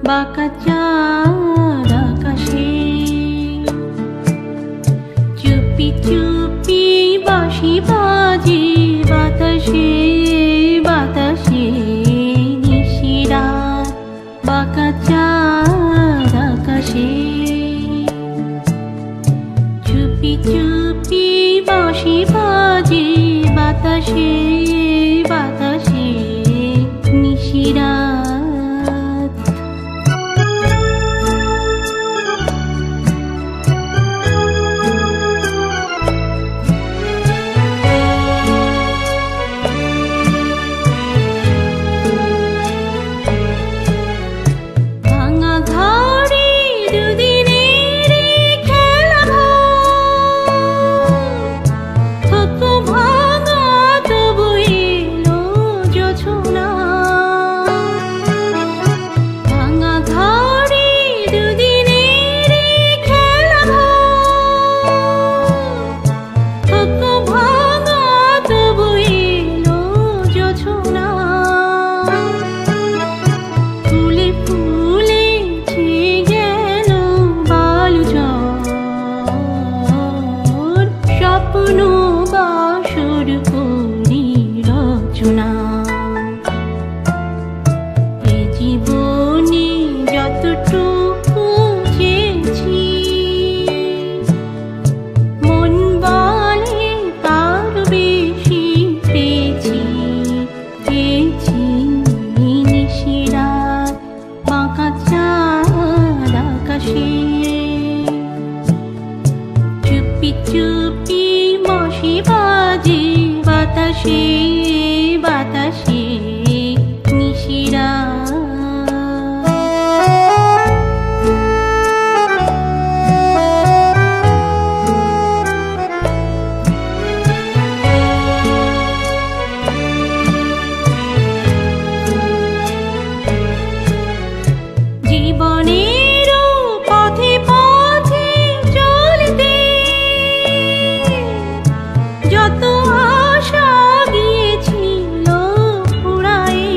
বাঁকা চাঁদ আকাশে, চুপি চুপি বাঁশি বাজে বাতাসে বাতাসে নিশিরাত। বাঁকা চাঁদ আকাশে, চুপি চুপি বাঁশি বাজে বাতাসে বাতাসে নিশিরাত। ভাঙা ঘরে দুদিনের খেলা থকো ভাঙা তবু এলো জোছনা। ভাঙা ঘরে দুদিনের খেলা থকো ভাঙা তবু এলো জোছনা। ফুলে ফুলে ছেয়ে গেল বালুচর, স্বপ্ন বাসর করি রচনা। এ জীবনে যতটুকু চেয়েছি, মন বলে তার বেশি পেয়েছি। পেয়েছি নিশিরাত, বাঁকা চাঁদ আকাশে, চুপি চুপি বাঁশি বাজে বাতাসে বাতাসে নিশিরাত। জীবনের পথে পথে চলতে যত আশা গিয়েছিল ফুরায়ে।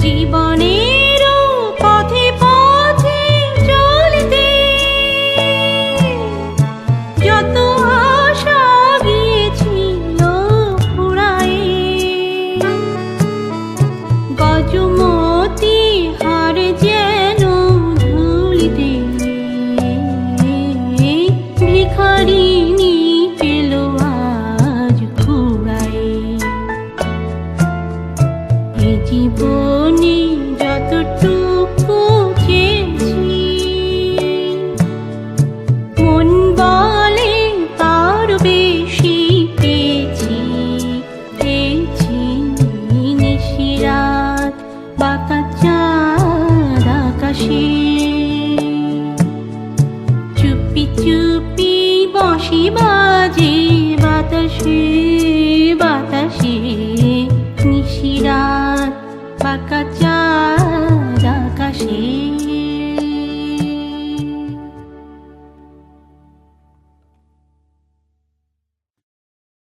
জীবনের পথে পথে চলতে যত আশা গিয়েছিল ফুরায়ে। গজমতি হার যেন ধুলিতে, ভিখারিনী পেল আজ কুড়ায়ে। এ জীবনে যতটুকু চেয়েছি, মন বলে তার বেশি পেয়েছি। পেয়েছি নিশিরাত, বাঁকা চাঁদ আকাশে, চুপি চুপি বাঁশি বাজে বাতাসে